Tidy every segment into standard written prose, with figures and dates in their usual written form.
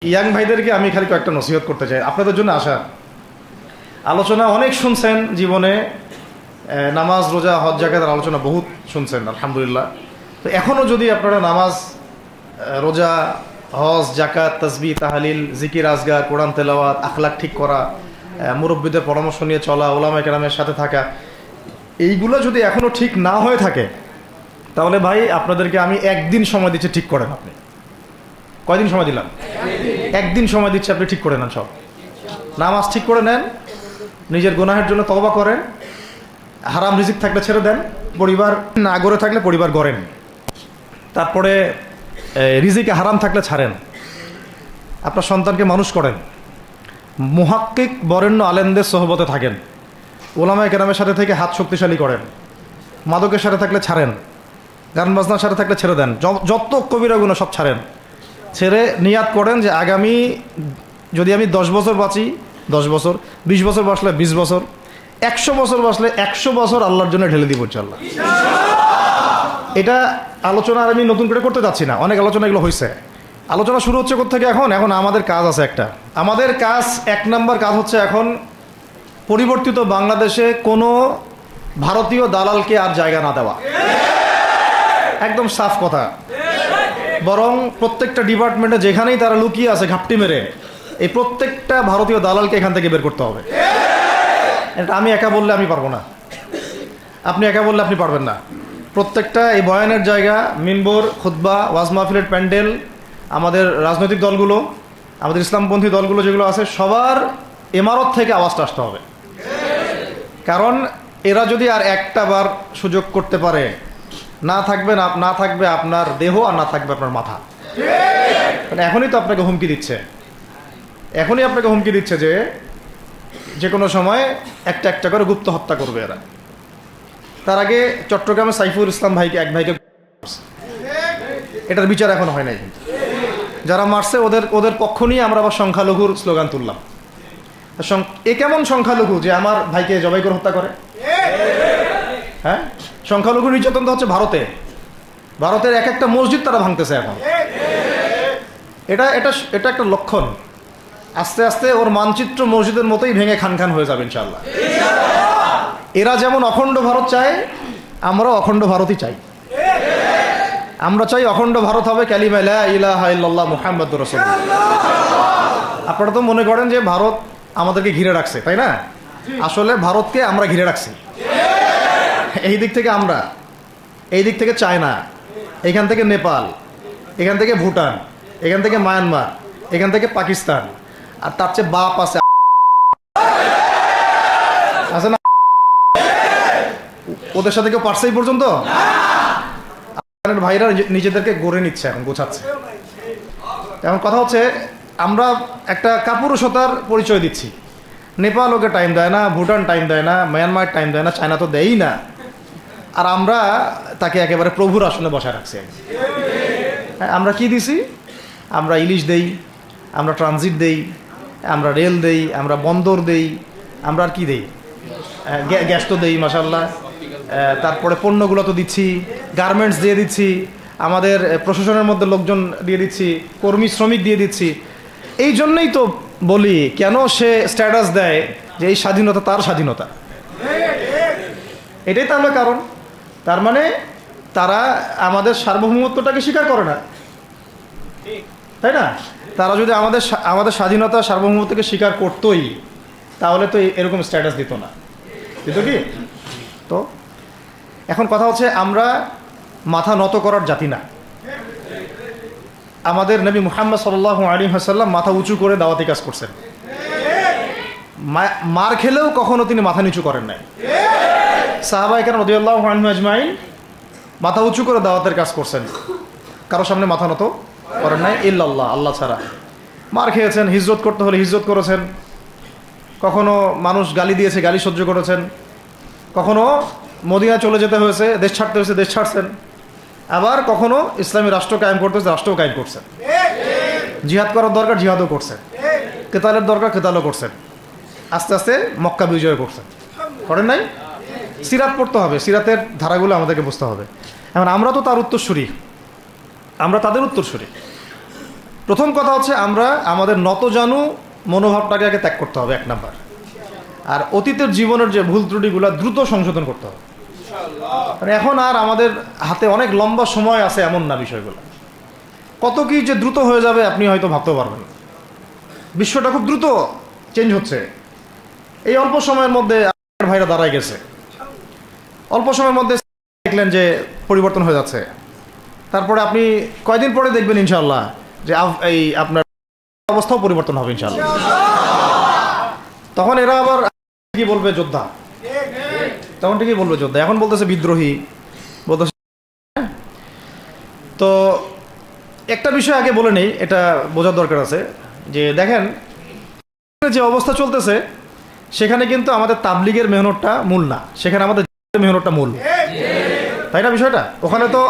Young ভাইদেরকে আমি খালি কয়েকটা নসিহত করতে চাই, আপনাদের জন্য আসা। আলোচনা অনেক শুনছেন জীবনে, নামাজ রোজা হজ জাকাতের আলোচনা বহুত শুনছেন আলহামদুলিল্লাহ। তো এখনও যদি আপনারা নামাজ রোজা হজ জাকাত তাসবিহ তাহলিল জিকির আজগার কোরআন তেলাওয়াত আখলাক ঠিক করা মুরব্বীদের পরামর্শ নিয়ে চলা ওলামায়ে কেরামের সাথে থাকা এইগুলো যদি এখনও ঠিক না হয়ে থাকে, তাহলে ভাই আপনাদেরকে আমি একদিন সময় দিচ্ছি, ঠিক করেন। আপনি কয়দিন সময় দিলাম? একদিন সময় দিচ্ছি, আপনি ঠিক করে নেন, সব নামাজ ঠিক করে নেন, নিজের গুনাহের জন্য তওবা করেন, হারাম রিজিক থাকলে ছেড়ে দেন, পরিবার না গড়ে থাকলে পরিবার গড়েন, তারপরে রিজিকে হারাম থাকলে ছাড়েন, আপনার সন্তানকে মানুষ করেন, মুহাক্কিক বরেণ্য আলেমদের সোহবতে থাকেন, ওলামায়ে কেরামের সাথে থেকে হাত শক্তিশালী করেন, মাদকের সাথে থাকলে ছাড়েন, গান বাজনার সাথে থাকলে ছেড়ে দেন, যত কবিরা গুনাহ সব ছাড়েন, ছেড়ে নিয়াত করেন যে আগামী যদি আমি 10 বছর বাঁচি 10 বছর, 20 বছর বাঁচলে 20 বছর, 100 বছর বাঁচলে 100 বছর আল্লাহর জন্য ঢেলে দিব ইনশাআল্লাহ। এটা আলোচনা আর আমি নতুন করে করতে যাচ্ছি না, অনেক আলোচনা এগুলো হয়েছে। আলোচনা শুরু হচ্ছে কোথা থেকে? এখন আমাদের কাজ আছে একটা। আমাদের কাজ 1 নম্বর কাজ হচ্ছে এখন পরিবর্তিত বাংলাদেশে কোনো ভারতীয় দালালকে আর জায়গা না দেওয়া, একদম সাফ কথা। বরং প্রত্যেকটা ডিপার্টমেন্টে যেখানেই তারা লুকিয়ে আছে ঘাপটি মেরে, এই প্রত্যেকটা ভারতীয় দালালকে এখান থেকে বের করতে হবে। এটা আমি একা বললে আমি পারবো না, আপনি একা বললে আপনি পারবেন না। প্রত্যেকটা এই বয়ানের জায়গা, মিনবর, খুতবা, ওয়াজ মাহফিলের প্যান্ডেল, আমাদের রাজনৈতিক দলগুলো, আমাদের ইসলামপন্থী দলগুলো যেগুলো আছে, সবার ইমারত থেকে আওয়াজটা আসতে হবে। কারণ এরা যদি আর একটা বার সুযোগ করতে পারে, না থাকবে আপনার দেহ আর না থাকবে আপনার মাথা। মানে এখনই তো আপনাকে হুমকি দিচ্ছে, যে কোনো সময় একটা একটা করে গুপ্ত হত্যা করবে এরা। তার আগে চট্টগ্রামে সাইফুল ইসলাম ভাইকে, এক ভাইকে, এটার বিচার এখন হয় নাই। কিন্তু যারা মারছে ওদের পক্ষ নিয়ে আমরা আবার সংখ্যালঘুর স্লোগান তুললাম। এ কেমন সংখ্যালঘু যে আমার ভাইকে জবাই করে হত্যা করে? হ্যাঁ, সংখ্যালঘু নির্যাতন তো হচ্ছে ভারতের এক একটা মসজিদ তারা ভাঙতেছে এখন। এটা একটা লক্ষণ। আস্তে আস্তে ওর মানচিত্র মসজিদের মতোই ভেঙে খান হয়ে যাবে ইনশাআল্লাহ। এরা যেমন অখণ্ড ভারত চায়, আমরাও অখণ্ড ভারতই চাই। আমরা চাই অখণ্ড ভারত হবে কালিমা লা ইলাহা ইল্লাল্লাহ মুহাম্মাদুর রাসূলুল্লাহ। আপনারা তো মনে করেন যে ভারত আমাদেরকে ঘিরে রাখছে, তাই না? আসলে ভারতকে আমরা ঘিরে রাখছি। এই দিক থেকে আমরা, এই দিক থেকে চায়না, এখান থেকে নেপাল, এখান থেকে ভুটান, এখান থেকে মায়ানমার, এখান থেকে পাকিস্তান, আর তার চেয়ে বাপ আছে না? ওদের সাথে কেউ পারছে এই পর্যন্ত? ভাইরা নিজেদেরকে গড়ে নিচ্ছে, এখন গোছাচ্ছে। এখন কথা হচ্ছে, আমরা একটা কাপুরুষতার পরিচয় দিচ্ছি। নেপাল ওকে টাইম দেয় না, ভুটান টাইম দেয় না, মায়ানমার টাইম দেয় না, চায়না তো দেয়ই না, আর আমরা তাকে একেবারে প্রভুর আসনে বসায় রাখছি। আমরা কি দিছি? আমরা ইলিশ দেই, আমরা ট্রানজিট দেই, আমরা রেল দেই, আমরা বন্দর দেই, আমরা আর কি দেই? গ্যাস তো দেই মাশাআল্লাহ, তারপরে পণ্যগুলো তো দিচ্ছি, গার্মেন্টস দিয়ে দিচ্ছি, আমাদের প্রশাসনের মধ্যে লোকজন দিয়ে দিচ্ছি, কর্মী শ্রমিক দিয়ে দিচ্ছি। এই জন্যই তো বলি, কেন সে স্ট্যাটাস দেয় যে এই স্বাধীনতা তার স্বাধীনতা। এটাই তাহলে কারণ। তার মানে তারা আমাদের সার্বভৌমত্বটাকে স্বীকার করে না, তাই না? তারা যদি আমাদের স্বাধীনতা সার্বভৌমত্বকে স্বীকার করতোই, তাহলে তো এরকম স্ট্যাটাস দিত না, দিত কি? তো এখন কথা হচ্ছে, আমরা মাথা নত করার জাতি না। আমাদের নবী মুহাম্মদ সাল্লাল্লাহু আলাইহি ওয়াসাল্লাম মাথা উঁচু করে দাওয়াতি কাজ করছেন। মার খেলেও কখনো তিনি মাথা নিচু করেন নাই। সাহাবায়ে কেরাম রাদিয়াল্লাহু আনহুম আজমাইন মাথা উঁচু করে দাওয়াতের কাজ করছেন, কারো সামনে মাথা নত করেন নাই ইল্লাল্লাহ, আল্লাহ ছাড়া। মার খেয়েছেন, হিজরত করতে হলে হিজরত করেছেন, কখনো মানুষ গালি দিয়েছে, গালি সহ্য করেছেন, কখনো মদিনা চলে যেতে হয়েছে, দেশ ছাড়তে হয়েছে, দেশ ছাড়ছেন, আবার কখনো ইসলামী রাষ্ট্র কায়েম করতে হয়েছে, রাষ্ট্রও কায়েম করছেন। জিহাদ করার দরকার, জিহাদও করছেন, কেতালের দরকার, কেতালও করছেন, আস্তে আস্তে মক্কা বিজয় করছেন, করেন নাই? সিরাত পড়তে হবে, সিরাতের ধারাগুলো আমাদেরকে বুঝতে হবে। এখন আমরা তো তার উত্তরসূরি, আমরা তাদের উত্তরসূরি। প্রথম কথা হচ্ছে আমরা আমাদের নতজানু মনোভাবটাকে আগে ত্যাগ করতে হবে, 1 নাম্বার। আর অতীতের জীবনের যে ভুল ত্রুটিগুলো দ্রুত সংশোধন করতে হবে। মানে এখন আর আমাদের হাতে অনেক লম্বা সময় আছে এমন না বিষয়গুলো। কত কি যে দ্রুত হয়ে যাবে আপনি হয়তো ভাবতেও পারবেন না। বিশ্বটা খুব দ্রুত চেঞ্জ হচ্ছে। এই অল্প সময়ের মধ্যে আপনার ভাইরা দাঁড়ায় গেছে, অল্প সময়ের মধ্যে দেখলেন যে পরিবর্তন হয়ে যাচ্ছে। তারপরে আপনি কয়দিন পরে দেখবেন ইনশাআল্লাহ যে এই আপনার অবস্থাও পরিবর্তন হবে ইনশাআল্লাহ। তখন এরা আবার কি বলবে? যোদ্ধা। তখন ঠিকই বলবে যোদ্ধা। এখন বলতেছে বিদ্রোহী, বলতেছে। তো একটা বিষয় আগে বলে নেই, এটা বোঝার দরকার আছে যে দেখেন যে অবস্থা চলতেছে সেখানে কিন্তু আমাদের তাবলিগের মেহনতটা মূল না, সেখানে আমাদের মেহনতটা মূল, তাই না বিষয়টা? ওখানে তো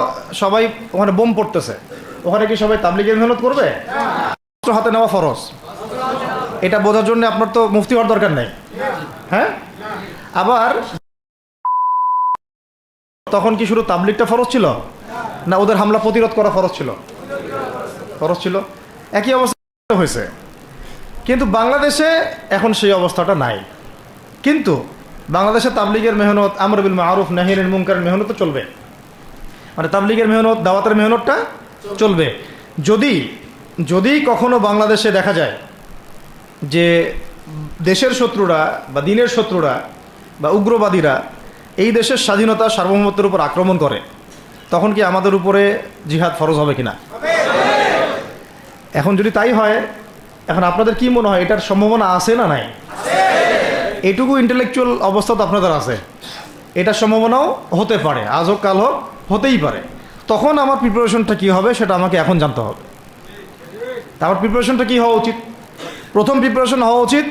সবাই ওখানে বোম পড়তেছে, ওখানে কি সবাই তাবলিগের মেহনত করবে? হাতে নেওয়া ফরজ। এটা বোঝার জন্য আপনার তো মুফতি হওয়ার দরকার নেই। হ্যাঁ, আবার তখন কি শুধু তাবলিগটা ফরজ ছিল, না ওদের হামলা প্রতিরোধ করা ফরজ ছিল? ফরজ ছিল। একই অবস্থা হয়েছে, কিন্তু বাংলাদেশে এখন সেই অবস্থাটা নাই। কিন্তু বাংলাদেশে তাবলিগের মেহনত, আমর বিল মারুফ নাহি আনিল মুনকারের মেহনত তো চলবে। মানে তাবলিগের মেহনত, দাওয়াতের মেহনতটা চলবে। যদি কখনো বাংলাদেশে দেখা যায় যে দেশের শত্রুরা বা দিনের শত্রুরা বা উগ্রবাদীরা এই দেশের স্বাধীনতা সার্বভৌমত্বের উপর আক্রমণ করে, তখন কি আমাদের উপরে জিহাদ ফরজ হবে কিনা? এখন যদি তাই হয়, এখন আপনাদের কি মনে হয় এটার সম্ভাবনা আছে না নাই? এটুকু ইন্টেলেকচুয়াল অবস্থা তো আপনাদের আছে, এটার সম্ভাবনাও হতে পারে, আজ হোক কাল হোক, হতেই পারে। তখন আমার প্রিপারেশনটা কী হবে সেটা আমাকে এখন জানতে হবে। আমার প্রিপারেশনটা কী হওয়া উচিত? প্রথম প্রিপারেশন হওয়া উচিত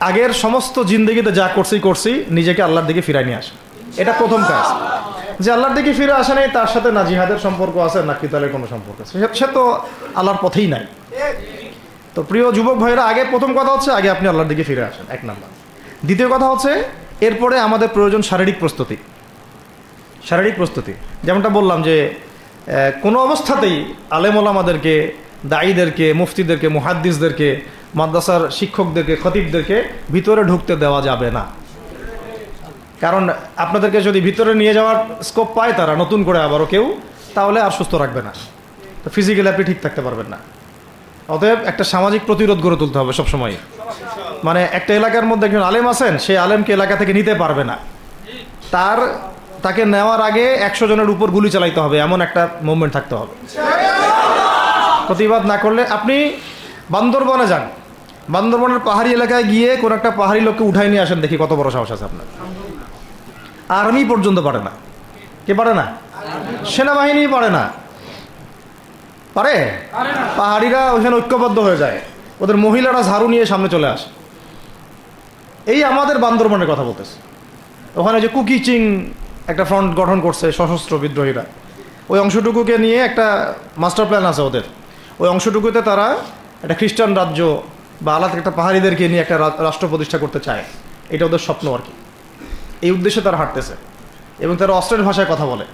আগের সমস্ত জিন্দগিতে যা করছি নিজেকে আল্লাহর দিকে ফিরাই নিয়ে আসা। এটা প্রথম কাজ। যে আল্লাহর দিকে ফিরে আসা নেই, তার সাথে না জিহাদের সম্পর্ক আছে না কিতালের কোনো সম্পর্ক আছে, সে তো আল্লাহর পথেই নাই। তো প্রিয় যুবক ভাইরা, আগে প্রথম কথা হচ্ছে আগে আপনি আল্লাহর দিকে ফিরে আসেন, 1 নাম্বার। দ্বিতীয় কথা হচ্ছে এরপরে আমাদের প্রয়োজন শারীরিক প্রস্তুতি। শারীরিক প্রস্তুতি যেমনটা বললাম যে কোনো অবস্থাতেই আলেম ওলামাদেরকে, দায়ীদেরকে, মুফতিদেরকে, মুহাদ্দিসদেরকে, মাদ্রাসার শিক্ষকদেরকে, খতিবদেরকে ভিতরে ঢুকতে দেওয়া যাবে না। কারণ আপনাদেরকে যদি ভিতরে নিয়ে যাওয়ার স্কোপ পায় তারা নতুন করে আবারও কেউ, তাহলে আর সুস্থ রাখবে না, তো ফিজিক্যালি আপনি ঠিক থাকতে পারবেন না। অতএব একটা সামাজিক প্রতিরোধ গড়ে তুলতে হবে সবসময়। মানে একটা এলাকার মধ্যে একজন আলেম আছেন, সেই আলেমকে এলাকা থেকে নিতে পারবে না, তাকে নেওয়ার আগে 100 জনের উপর গুলি চালাইতে হবে, এমন একটা মুভমেন্ট থাকতে হবে। প্রতিবাদ না করলে আপনি বান্দরবনে যান, বান্দরবনের পাহাড়ি এলাকায় গিয়ে কোন একটা পাহাড়ি লোককে উঠাই নিয়ে আসেন, দেখি কত বড় সাহস আছে আপনার। আর্মি পর্যন্ত পারে না। কে পারে না? সেনাবাহিনী পারে না। পারে? পাহাড়িরা ওখানে ঐক্যবদ্ধ হয়ে যায়, ওদের মহিলারা ঝাড়ু নিয়ে সামনে চলে আসে। এই আমাদের বান্দরবনের কথা বলতেছে। ওখানে যে কুকিচিং একটা ফ্রন্ট গঠন করছে সশস্ত্র বিদ্রোহীরা, ওই অংশটুকুকে নিয়ে একটা মাস্টার প্ল্যান আছে ওদের। ওই অংশটুকুতে তারা একটা খ্রিস্টান রাজ্য বা আলাদা একটা পাহাড়িদেরকে নিয়ে একটা রাষ্ট্র প্রতিষ্ঠা করতে চায়। এটা ওদের স্বপ্ন আর কি। এই উদ্দেশ্যে তারা হাঁটতেছে এবং তারা অস্ট্রেল ভাষায় কথা বলে।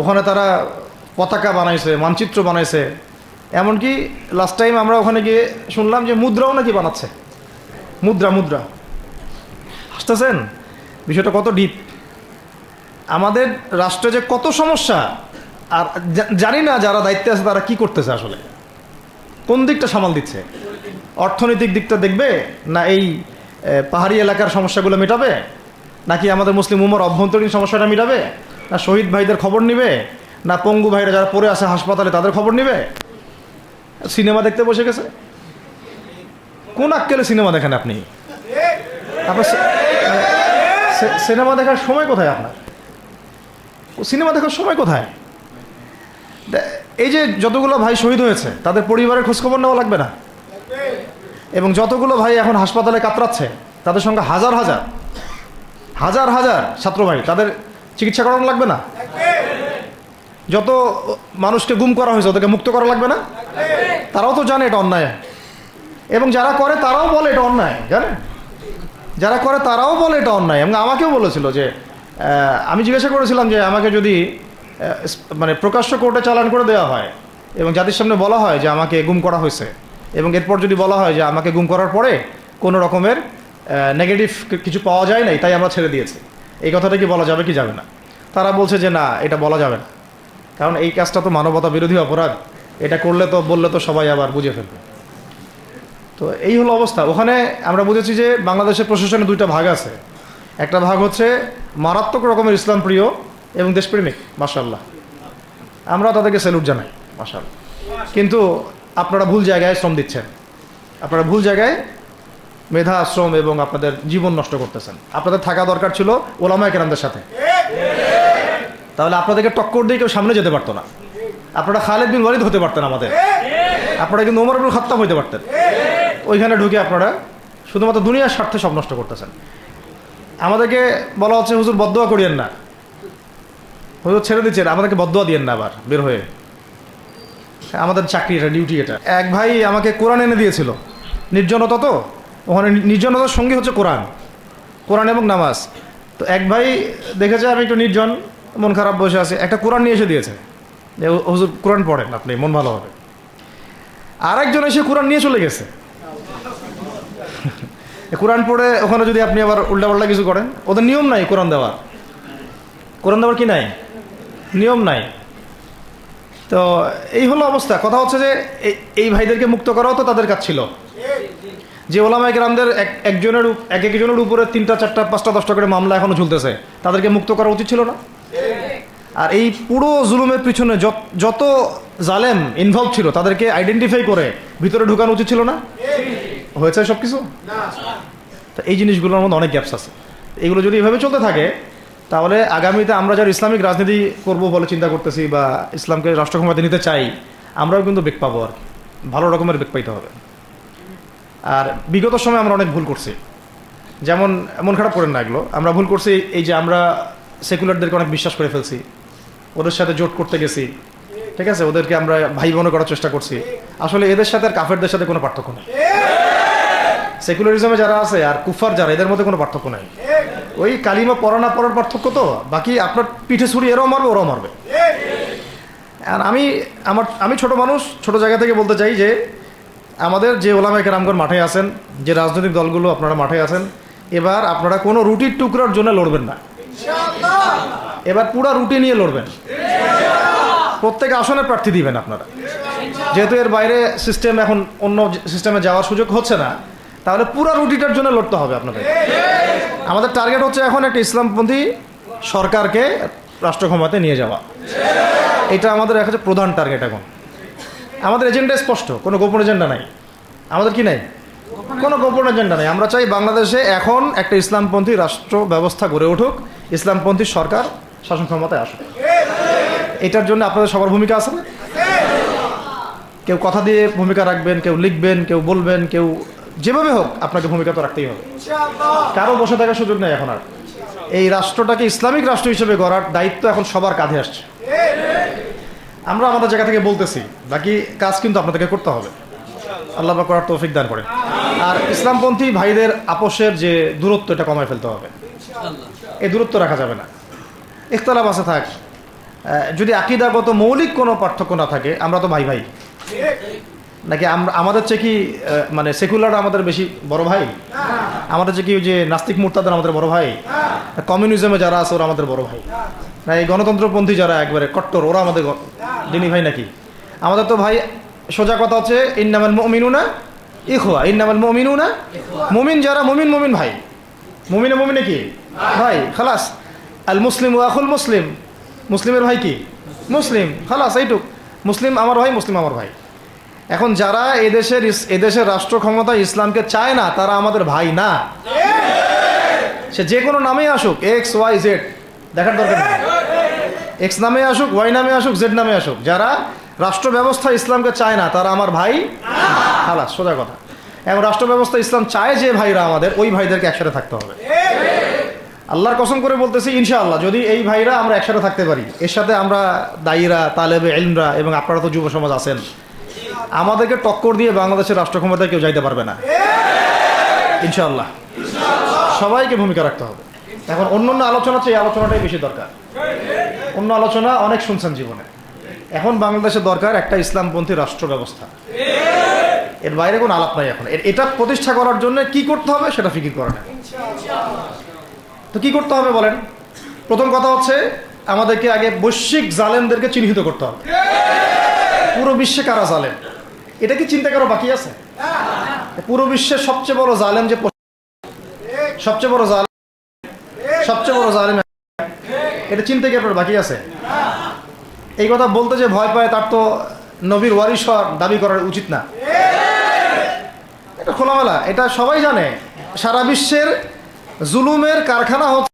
ওখানে তারা পতাকা বানাইছে, মানচিত্র বানাইছে, এমনকি লাস্ট টাইম আমরা ওখানে গিয়ে শুনলাম যে মুদ্রাও নাকি বানাচ্ছে। মুদ্রা হাসতেছেন? বিষয়টা কত ডিপ। আমাদের রাষ্ট্রে যে কত সমস্যা, আর জানি না যারা দায়িত্বে আছে তারা কি করতেছে, আসলে কোন দিকটা সামাল দিচ্ছে। অর্থনৈতিক দিকটা দেখবে, না এই পাহাড়ি এলাকার সমস্যাগুলো মেটাবে, নাকি আমাদের মুসলিম উম্মার অভ্যন্তরীণ সমস্যাটা মেটাবে, না শহীদ ভাইদের খবর নিবে, না পঙ্গু ভাইরা যারা পড়ে আছে হাসপাতালে তাদের খবর নিবে? সিনেমা দেখতে বসে গেছে। কোন আক্কেলে সিনেমা দেখেন আপনি? আপনার সিনেমা দেখার সময় কোথায়? আপনার সিনেমা দেখার সময় কোথায়? এই যে যতগুলো ভাই শহীদ হয়েছে তাদের পরিবারের খোঁজখবর নেওয়া লাগবে না? এবং যতগুলো ভাই এখন হাসপাতালে কাতরাচ্ছে তাদের সঙ্গে হাজার হাজার ছাত্র ভাই, তাদের চিকিৎসা করানো লাগবে না? যত মানুষকে গুম করা হয়েছে ওদেরকে মুক্ত করা লাগবে না? তারাও তো জানে এটা অন্যায়, এবং যারা করে তারাও বলে এটা অন্যায়। জানেন, যারা করে তারাও বলে এটা অন্যায়। এবং আমাকেও বলেছিল যে, আমি জিজ্ঞাসা করেছিলাম যে আমাকে যদি মানে প্রকাশ্য কোর্টে চালান করে দেওয়া হয় এবং জাতির সামনে বলা হয় যে আমাকে গুম করা হয়েছে, এবং এরপর যদি বলা হয় যে আমাকে গুম করার পরে কোনো রকমের নেগেটিভ কিছু পাওয়া যায় নাই, তাই আমরা ছেড়ে দিয়েছি, এই কথাটা কি বলা যাবে কি যাবে না? তারা বলছে যে না, এটা বলা যাবে না, কারণ এই কাজটা তো মানবতা বিরোধী অপরাধ, এটা করলে তো বললে তো সবাই আবার বুঝে ফেলবে। তো এই হলো অবস্থা। ওখানে আমরা বুঝেছি যে বাংলাদেশের প্রশাসনে দুইটা ভাগ আছে। একটা ভাগ হচ্ছে মারাত্মক রকমের ইসলাম প্রিয় এবং দেশপ্রেমিক, মাশাআল্লাহ, আমরা তাদেরকে স্যালুট জানাই, মাশাআল্লাহ। কিন্তু আপনারা ভুল জায়গায় শ্রম দিচ্ছেন, আপনারা ভুল জায়গায় মেধা, শ্রম এবং আপনাদের জীবন নষ্ট করতেছেন। আপনাদের থাকা দরকার ছিল ওলামায়ে কেরামদের সাথে, তাহলে আপনাদেরকে টক্কর দিয়ে কেউ সামনে যেতে পারতো না। আপনারা খালিদ বিন ওয়ালিদ হতে পারতেন আমাদের, আপনারা কিন্তু ওমর ইবনুল খাত্তাব হতে পারতেন। ওইখানে ঢুকে আপনারা শুধুমাত্র দুনিয়ার স্বার্থে সব নষ্ট করতেছেন। আমাদেরকে বলা হচ্ছে হুজুর বদদোয়া করিয়েন না, হুজুর ছেড়ে দিচ্ছেন, আমাদেরকে বদদোয়া দিয়েন না আবার বের হয়ে। আমাদের চাকরি এটা, ডিউটি এটা। এক ভাই আমাকে কোরআন এনে দিয়েছিল, নির্জনতা তো, ওখানে নির্জনতার সঙ্গী হচ্ছে কোরআন, কোরআন এবং নামাজ। তো এক ভাই দেখেছে আমি একটু নির্জন, মন খারাপ বসে আছে, একটা কোরআন নিয়ে এসে দিয়েছে, যে হুজুর কোরআন পড়েন আপনি, মন ভালো হবে। আর একজন এসে কোরআন নিয়ে চলে গেছে। কোরআন পড়ে ওখানে যদি আপনি আবার উল্টাপাল্টা কিছু করেন, ওদের নিয়ম নাই কোরআন দেওয়ার, কোরআন দেওয়ার কি নাই, নিয়ম নাই। তো এই হলো অবস্থা। কথা হচ্ছে যে এই ভাইদেরকে মুক্ত করাও তো তাদের কাজ ছিল। যে ওলামায়ে কেরামদের একজনের উপরে 3টা 4টা 5টা 10টা করে মামলা এখনো ঝুলতেছে, তাদেরকে মুক্ত করা উচিত ছিল না? আর এই পুরো জুলুমের পিছনে যত জালেম ইনভলভ ছিল, তাদেরকে আইডেন্টিফাই করে ভিতরে ঢুকানো উচিত ছিল না? হয়েছে সব কিছু? তো এই জিনিসগুলোর মধ্যে অনেক গ্যাপস আছে। এগুলো যদি এভাবে চলতে থাকে, তাহলে আগামীতে আমরা যারা ইসলামিক রাজনীতি করব বলে চিন্তা করতেছি বা ইসলামকে রাষ্ট্র ক্ষমতায় নিতে চাই, আমরাও কিন্তু বেগ পাবো, আর ভালো রকমের বেগ পাইতে হবে। আর বিগত সময় আমরা অনেক ভুল করছি, যেমন মন খারাপ করেন না এগুলো, আমরা ভুল করছি এই যে আমরা সেকুলারদেরকে অনেক বিশ্বাস করে ফেলছি, ওদের সাথে জোট করতে গেছি, ঠিক আছে, ওদেরকে আমরা ভাই বোন করার চেষ্টা করছি। আসলে এদের সাথে আর কাফেরদের সাথে কোনো পার্থক্য নেই। সেকুলারিজমে যারা আছে আর কুফার যারা, এদের মধ্যে কোনো পার্থক্য নেই। ওই কালিমা পড়া না পড়ার পার্থক্য, তো বাকি আপনার পিঠে ছুরি এরাও মারবে ওরাও মারবে। আর আমি ছোট মানুষ, ছোট জায়গা থেকে বলতে চাই যে আমাদের যে ওলামায়ে কেরামগণ মাঠে আছেন, যে রাজনৈতিক দলগুলো আপনারা মাঠে আছেন, এবার আপনারা কোনো রুটির টুকরার জন্য লড়বেন না, এবার পুরা রুটি নিয়ে লড়বেন। প্রত্যেক আসনে প্রার্থী দিবেন আপনারা, যেহেতু এর বাইরে সিস্টেম, এখন অন্য সিস্টেমে যাওয়ার সুযোগ হচ্ছে না, তাহলে পুরা রুটিটার জন্য লড়তে হবে আপনাদের। আমাদের টার্গেট হচ্ছে এখন একটা ইসলামপন্থী সরকারকে রাষ্ট্র ক্ষমতায় নিয়ে যাওয়া, এটা আমাদের একটা প্রধান টার্গেট। এখন আমাদের এজেন্ডা স্পষ্ট, কোনো গোপন এজেন্ডা নাই। আমাদের কি নাই? কোনো গোপন এজেন্ডা নাই। আমরা চাই বাংলাদেশে এখন একটা ইসলামপন্থী রাষ্ট্র ব্যবস্থা গড়ে উঠুক, ইসলামপন্থী সরকার শাসন ক্ষমতায় আসুক। এটার জন্য আপনাদের সবার ভূমিকা আছে না? কেউ কথা দিয়ে ভূমিকা রাখবেন, কেউ লিখবেন, কেউ বলবেন, কেউ যেভাবে হোক আপনাকে ভূমিকা তো রাখতেই হবে। কারো বসে থাকার সুযোগ নেই এখন আর। এই রাষ্ট্রটাকে ইসলামিক রাষ্ট্র হিসেবে গড়ার দায়িত্ব এখন সবার কাঁধে আসছে। আমরা আমাদের জায়গা থেকে বলতেছি, বাকি কাজ কিন্তু আপনাদেরকে করতে হবে। আল্লাহ পাক করার তৌফিক দান করেন। আর ইসলামপন্থী ভাইদের আপোষের যে দূরত্ব, এটা কমায় ফেলতে হবে। এই দূরত্ব রাখা যাবে না। ইখতিলাফ আছে থাক, যদি আকীদাগত মৌলিক কোনো পার্থক্য না থাকে, আমরা তো ভাই ভাই নাকি? আমাদের চেয়ে কি মানে সেকুলার আমাদের বেশি বড় ভাই? আমাদের চেয়ে কি যে নাস্তিক মুরতাদের আমাদের বড় ভাই? কমিউনিজমে যারা আছে ওরা আমাদের বড় ভাই? না এই গণতন্ত্রপন্থী যারা একবারে কট্টর, ওরা আমাদের দিনী ভাই নাকি? আমাদের তো ভাই, সোজা কথা হচ্ছে ইন্নামাল মুমিনুনা ইখওয়া, ইন্নামাল মুমিনুনা, মুমিন যারা, মুমিন ভাই, মুমিনে কি ভাই, খালাস। আল মুসলিম ওয়া আখুল মুসলিম, মুসলিমের ভাই কি? মুসলিম, খালাস, এইটুক। মুসলিম আমার ভাই, মুসলিম আমার ভাই। এখন যারা এদেশের রাষ্ট্র ক্ষমতায় ইসলামকে চায় না, তারা আমাদের ভাই না। সে যে কোনো নামে আসুক, এক্স ওয়াই জেড, দেখার দরকার নেই। এক্স নামে আসুক, ওয়াই নামে আসুক, জেড নামে আসুক, যারা রাষ্ট্র ব্যবস্থা ইসলামকে চায় না, তারা আমার ভাই, খালাস, সোজা কথা। এবং রাষ্ট্র ব্যবস্থা ইসলাম চায় যে ভাইরা আমাদের, ওই ভাইদেরকে একসাথে থাকতে হবে। আল্লাহর কসম করে বলতেছি, ইনশাআল্লাহ যদি এই ভাইরা আমরা একসাথে থাকতে পারি, এর সাথে আমরা দায়ীরা, তালেবে ইলমরা এবং আপনারা তো যুব সমাজ আছেন, আমাদেরকে টক্কর দিয়ে বাংলাদেশের রাষ্ট্র ক্ষমতায় কেউ যাইতে পারবে না, ইনশাআল্লাহ। সবাইকে ভূমিকা রাখতে হবে। এখন অন্য আলোচনা চেয়ে এই আলোচনাটাই বেশি দরকার। অন্য আলোচনা অনেক শুনছেন জীবনে, এখন বাংলাদেশে দরকার একটা ইসলামপন্থী রাষ্ট্র ব্যবস্থা, এর বাইরে কোনো আলাপ নাই এখন। এটা প্রতিষ্ঠা করার জন্য কি করতে হবে সেটা ফিকির করে না। তো কি করতে হবে বলেন? প্রথম কথা হচ্ছে আমাদেরকে আগে বৈশ্বিক জালেমদেরকে চিহ্নিত করতে হবে। পুরো বিশ্বে কারা জালেম এটা কি চিন্তা করা বাকি আছে? পুরো বিশ্বের সবচেয়ে বড় জালেম যে সবচেয়ে বড় জালেম এটা চিন্তা কি আপনার বাকি আছে? এই কথা বলতে যে ভয় পায় তার তো নবীর ওয়ারিস হওয়ার দাবি করার উচিত না। এটা খোলামেলা, এটা সবাই জানে। সারা বিশ্বের জুলুমের কারখানা হচ্ছে,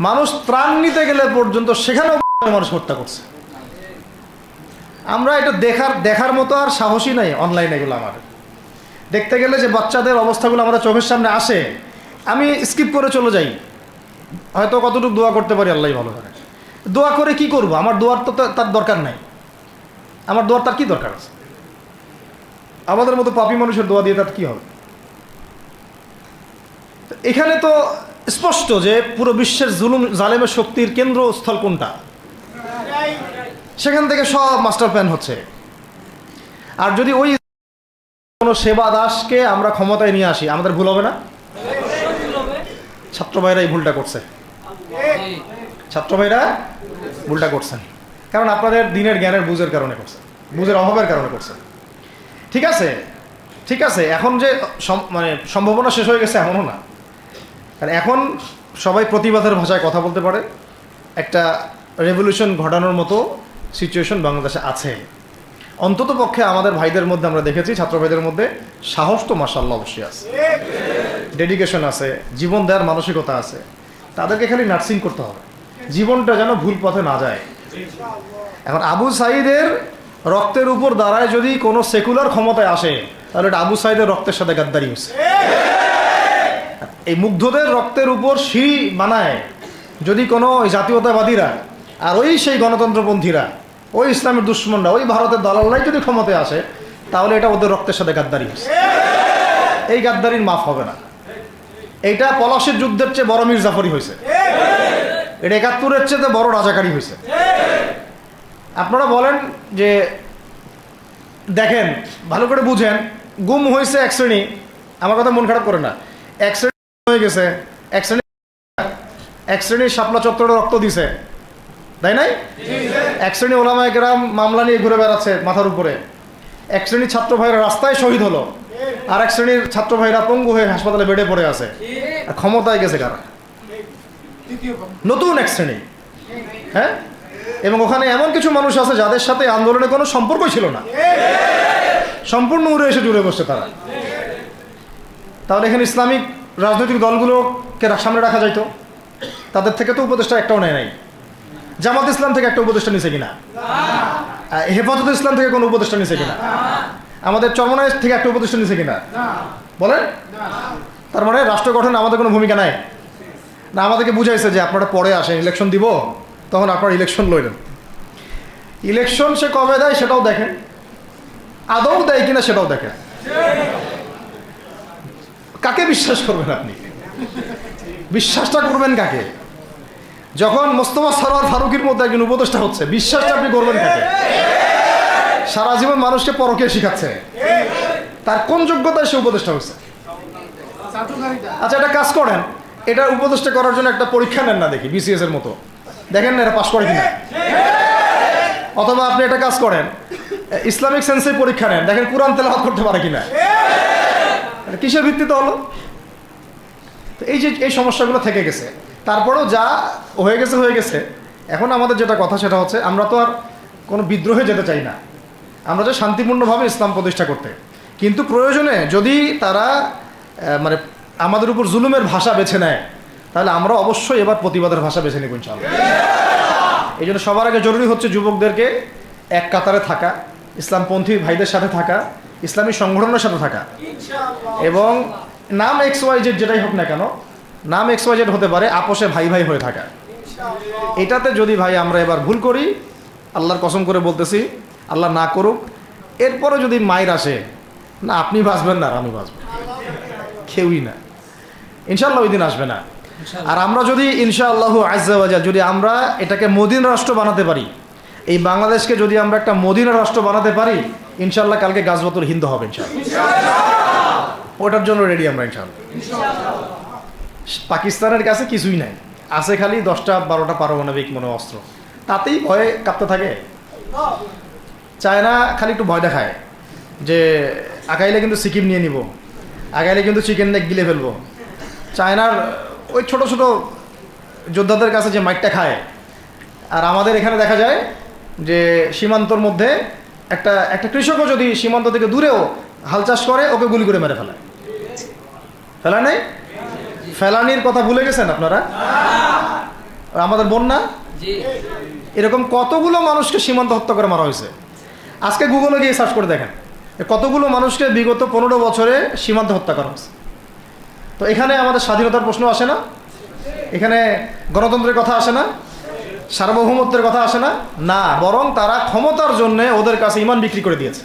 মানুষ ত্রাণ নিতে গেলে পর্যন্ত সেখানেও মানুষ হত্যা করছে। আমরা এটা দেখার মতো আর সাহসী নাই। অনলাইনে এগুলো আমাদের দেখতে গেলে যে বাচ্চাদের অবস্থাগুলো আমাদের চোখের সামনে আসে, আমি স্কিপ করে চলে যাই। হয়তো কতটুকু দোয়া করতে পারি আল্লাহ ভালো করে। দোয়া করে কি করব? আমার দোয়ার তো তার দরকার নাই। আমার দোয়ার তার কি দরকার আছে? আমাদের মতো পাপী মানুষের দোয়া দিয়ে তার কি হবে? এখানে তো স্পষ্ট যে পুরো বিশ্বের জালেমের শক্তির কেন্দ্রস্থল কোনটা, সেখান থেকে সব মাস্টার প্ল্যান হচ্ছে। আর যদি ওই কোনো সেবা দাসকে আমরা ক্ষমতায় নিয়ে আসি, আমাদের ভুল হবে না? ছাত্র ভাইরা এই ভুলটা করছে, ছাত্র ভাইরা ভুলটা করছেন, কারণ আপনাদের দিনের জ্ঞানের বুঝের কারণে করছে, বুঝের অভাবের কারণে করছে। ঠিক আছে, ঠিক আছে, এখন যে মানে সম্ভাবনা শেষ হয়ে গেছে এমনও না। কারণ এখন সবাই প্রতিবাদের ভাষায় কথা বলতে পারে। একটা রেভলিউশন ঘটানোর মতো সিচুয়েশন বাংলাদেশে আছে। অন্তত পক্ষে আমাদের ভাইদের মধ্যে আমরা দেখেছি, ছাত্র ভাইদের মধ্যে সাহস তো মাশাআল্লাহ অবশ্যই আছে, ডেডিকেশন আছে, জীবন দেওয়ার মানসিকতা আছে। তাদেরকে খালি নার্সিং করতে হবে, জীবনটা যেন ভুল পথে না যায়। এখন আবু সাঈদের রক্তের উপর দাঁড়ায় যদি কোনো সেকুলার ক্ষমতায় আসে, তাহলে এটা আবু সাঈদের রক্তের সাথে গাদ্দারি হচ্ছে। এই মুগ্ধদের রক্তের উপর সিঁড়ি বানায় যদি কোনো জাতীয়তাবাদীরা আর ওই সেই গণতন্ত্রপন্থীরা, ওই ইসলামের দুশ্মনরা, ওই ভারতের দালালরাই যদি ক্ষমতায় আসে, তাহলে এটা ওদের রক্তের সাথে গাদ্দারি হচ্ছে। এই গাদ্দারির মাফ হবে না। এইটা পলাশির যুদ্ধের চেয়ে বড় মির্জাফরি হয়েছে, এটা ৭১-এর চেয়ে বড় রাজাকারী হয়েছে। আপনারা বলেন যে দেখেন, ভালো করে বুঝেন, গুম হয়েছে এক শ্রেণী, আমার কথা মন খারাপ করে না, এক শ্রেণী হয়ে গেছে, এক শ্রেণীর শাপলা চত্বরে রক্ত দিছে, তাই নাই? এক শ্রেণী ওলামায়ে কেরাম মামলা নিয়ে ঘুরে বেড়াচ্ছে মাথার উপরে, এক শ্রেণীর ছাত্র ভাইরা রাস্তায় শহীদ হলো, আর এক শ্রেণীর ছাত্র ভাইরা পঙ্গু হয়ে হাসপাতালে বেডে পড়ে আছে। আর ক্ষমতায় গেছে কারা? নতুন এক শ্রেণী। হ্যাঁ, এবং ওখানে এমন কিছু মানুষ আছে যাদের সাথে আন্দোলনের কোনো সম্পর্কই ছিল না, সম্পূর্ণ উড়ে এসে জুড়ে বসছে তারা। তাহলে এখানে ইসলামিক রাজনৈতিক দলগুলোকে সামনে রাখা যাইতো, তাদের থেকে তো উপদেষ্টা একটাও নেয় নাই। জামাত ইসলাম থেকে একটা উপদেষ্টা নিছে কিনা? হেফাজত ইসলাম থেকে কোনো উপদেষ্টা নিছে কিনা? আমাদের চরমনায় থেকে একটা উপদেষ্টা নিছে কিনা বলেন? তার মানে রাষ্ট্র গঠনে আমাদের কোনো ভূমিকা নাই না। আমাদেরকে বুঝাইছে যে আপনারা পরে আসেন, ইলেকশন দিব, তখন আপনারা ইলেকশন লইলেন। ইলেকশন সে কবে দেয় সেটাও দেখেন, আদৌ দেয় কিনা সেটাও দেখেন। কাকে বিশ্বাস করবেন আপনি? বিশ্বাসটা করবেন কাকে? যখন মোস্তফা সরোয়ার ফারুকের মধ্যে একজন উপদেষ্টা হচ্ছে, বিশ্বাসটা আপনি করবেন কাকে? সারা জীবন মানুষকে পরকীয়া শিখাচ্ছে, তার কোন যোগ্যতায় সে উপদেষ্টা হচ্ছে? আচ্ছা, একটা কাজ করেন, এটা উপদেষ্টা করার জন্য একটা পরীক্ষা নেন না, দেখি বিসিএস এর মতো, দেখেন না এরা পাশ করে কিনা। অথবা আপনি একটা কাজ করেন, ইসলামিক সেন্সের পরীক্ষা নেন, দেখেন কোরআন তেলাওয়াত করতে পারে কিনা। কিসের ভিত্তিতে হলো? তো এই যে এই সমস্যাগুলো থেকে গেছে, তারপরেও যা হয়ে গেছে হয়ে গেছে। এখন আমাদের যেটা কথা সেটা হচ্ছে, আমরা তো আর কোনো বিদ্রোহে যেতে চাই না, আমরা যে শান্তিপূর্ণভাবে ইসলাম প্রতিষ্ঠা করতে। কিন্তু প্রয়োজনে যদি তারা মানে আমাদের উপর জুলুমের ভাষা বেছে নেয়, তাহলে আমরা অবশ্যই এবার প্রতিবাদের ভাষা বেছে নেব ইনশাআল্লাহ। এই জন্য সবার আগে জরুরি হচ্ছে যুবকদেরকে এক কাতারে থাকা, ইসলামপন্থী ভাইদের সাথে থাকা, ইসলামী সংগঠনের সাথে থাকা, এবং নাম XYZ যেটাই হোক না কেন, নাম XYZ হতে পারে, আপোষে ভাই ভাই হয়ে থাকা। এটাতে যদি ভাই আমরা এবার ভুল করি, আল্লাহর কসম করে বলতেছি, আল্লাহ না করুক, এরপরে যদি মায়ের আসে, না আপনি বাঁচবেন না আর আমি বাঁচব, কেউই না, ইনশাল্লাহ ওই দিন আসবে না। আর আমরা যদি ইনশাআল্লাহ আজ্জা ওয়া জাল যদি আমরা এটাকে মদিনা রাষ্ট্র বানাতে পারি, এই বাংলাদেশকে যদি আমরা একটা মদিনা রাষ্ট্র বানাতে পারি, ইনশাআল্লাহ কালকে গাজওয়াতুল হিন্দ হবে ইনশাআল্লাহ। ওটার জন্য রেডি আমরা ইনশাআল্লাহ। পাকিস্তানের কাছে কিছুই নাই, আছে খালি 10টা 12টা পারমাণবিক মনে অস্ত্র, তাতেই ভয়ে কাঁপতে থাকে। চায়না খালি একটু ভয় দেখায় যে আগাইলে কিন্তু সিকিম নিয়ে নিব, আগাইলে কিন্তু চিকেন নেক গিলে ফেলবো। চায়নার ওই ছোট ছোট যোদ্ধাদের কাছে যে মাইটটা খায়, আর আমাদের এখানে দেখা যায় যে সীমান্তর মধ্যে একটা একটা কৃষকও যদি সীমান্ত থেকে দূরেও হাল চাষ করে, ওকে গুলি করে মেরে ফেলায়। ফেলা নেই, ফেলানির কথা ভুলে গেছেন আপনারা? আমাদের বন্যা, এরকম কতগুলো মানুষকে সীমান্ত হত্যা করে মারা হয়েছে। আজকে গুগলে গিয়ে সার্চ করে দেখেন কতগুলো মানুষকে বিগত 15 বছরে সীমান্ত হত্যা করা হয়েছে। তো এখানে আমাদের স্বাধীনতার প্রশ্ন আসে না, এখানে গণতন্ত্রের কথা আসে না, সার্বভৌমত্বের কথা আসে না, না, বরং তারা ক্ষমতার জন্যে ওদের কাছে ইমান বিক্রি করে দিয়েছে।